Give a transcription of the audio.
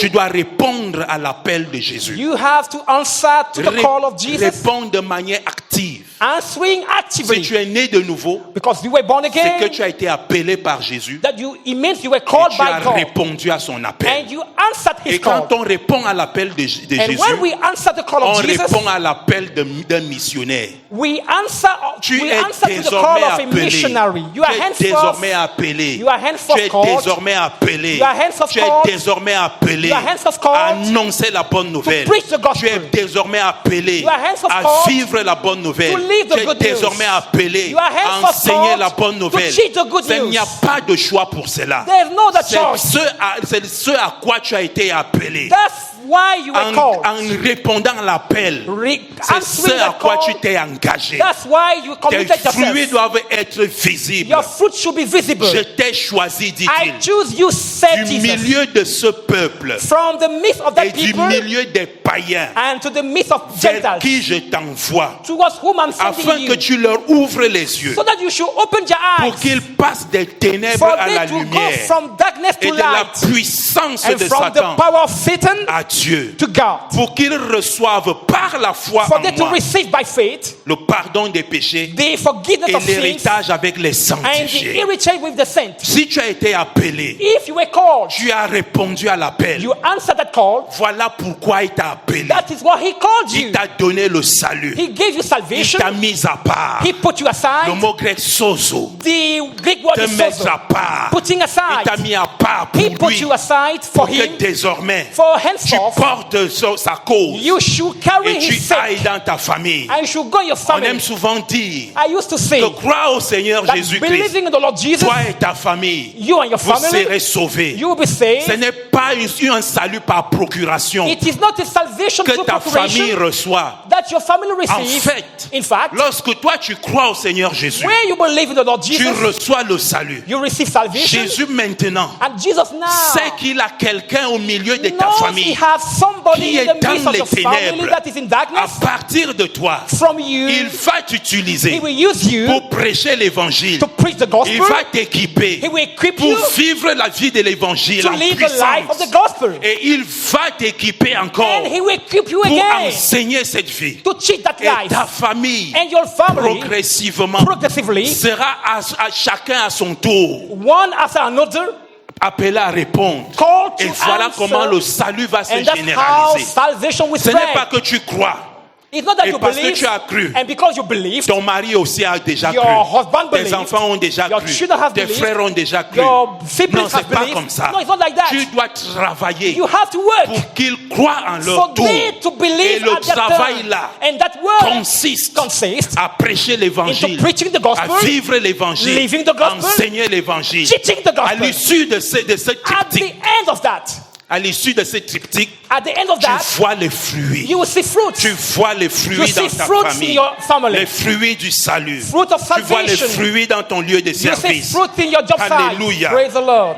Tu dois répondre à l'appel de Jésus. You have to answer to the call of Jesus. Réponds de manière active. Answering Si actively. tu es né de nouveau, Because you were born c'est que again. tu as été appelé par Jésus It means you were et called tu as by God. répondu à son appel. And you answered his Et call. quand on répond à l'appel de And Jésus, when we answer the call on of Jesus, répond à l'appel d'un missionnaire. we answer Tu to the désormais call of a appelé. missionary. You Tu are es henceforth désormais appelé. You are Tu henceforth es called. désormais appelé. You are henceforth Tu es called. désormais appelé You are henceforth à called annoncer la bonne nouvelle. preach the gospel. Tu es désormais appelé You are henceforth à called vivre la bonne nouvelle. to live the Tu es good news. désormais appelé You are à henceforth enseigner called la bonne to nouvelle. teach the good Il n'y a news. pas de choix pour cela. There's no other choice. C'est ce à quoi tu as été appelé. That's why you were called. En répondant à l'appel, c'est ce Answering à that quoi tu call. t'es engagé. That's why you Tes committed fruits yourself. doivent être visibles. Your fruit should be visible. Je t'ai choisi, I dit-il, choose you, said du Jesus, milieu de ce peuple from the midst of et that du people milieu des païens and to the midst of vers Gentiles, qui je t'envoie, towards whom I'm afin sending que you, tu leur ouvres les yeux, so that you should open your pour eyes, qu'ils passent des ténèbres for à la they to go lumière from darkness et to de la light, puissance and de from the Satan power of Satan à Dieu, to God, pour qu'ils reçoivent par la foi for en they to moi receive by faith le pardon des péchés the forgiveness et of sins l'héritage avec les and the sanctifiés. heritage with the saints. Si tu as été appelé, If you were called, tu as répondu à l'appel. you answered that call. Voilà pourquoi il t'a appelé. That is what He called Il you. t'a donné le salut. He gave you Il salvation. t'a mis à part. He put you Le aside. mot grec sozo, The Greek word te is mettre sozo, à part. putting Il aside. t'a mis à part He pour put lui. you aside for Pour que Him. désormais, For tu henceforth, portes sa cause you should carry et tu His ailles sake. dans ta famille. And you should go in your On aime family. souvent dire I used to say que crois au Seigneur that Jésus-Christ. believing in the Lord Jesus, Toi et ta famille, you and your vous family, serez sauvés. you will be Ce saved. n'est pas un salut par procuration It is not a salvation que through ta famille procuration reçoit. that your family En receives. fait, In fact, lorsque toi tu crois au Seigneur Jésus, when you believe in the Lord tu Jesus, reçois le salut. you receive salvation. Jésus maintenant And Jesus now sait qu'il a quelqu'un au milieu de ta knows He famille has somebody qui in est the midst dans of les your family ténèbres. that is in À darkness. partir de toi, From you, il va He t'utiliser will use you pour prêcher l'évangile. to preach the Il gospel. va t'équiper He will equip pour you vivre la vie de l'évangile to en live the life of the puissance. gospel. Et il va t'équiper encore And He will equip you pour again enseigner cette vie. to teach that Et ta life. famille, And your family, progressivement, progressively, sera à chacun à son tour one after another, appelé à répondre. called to Et voilà answer. comment le salut va se And that's how généraliser. salvation will Ce n'est pas spread. que tu crois. It's not that Et you parce que believe, tu as cru. and because you believe, Ton mari aussi a déjà Your cru. husband Tes believed. enfants ont déjà Your cru. children have Tes believed. frères ont déjà cru. Your siblings Non, c'est have pas believed. comme ça. No, it's not like that. Tu dois travailler You have to work pour qu'ils croient en leur for tour. them to Et believe le at their travail turn. là And that work consiste consists à prêcher into l'évangile, preaching the à gospel, vivre l'évangile, living the gospel, enseigner l'évangile. teaching the À gospel. l'issue de ce At the triptyque, end of that, à l'issue de ce triptyque, at the end of tu that, vois les fruits. you will see fruits. Tu vois les You fruits see dans ta fruits in famille, your family. les fruits du salut. Fruit of Tu vois les salvation. fruits dans ton lieu de You see service. fruit in your job site. Alléluia. Praise the Lord.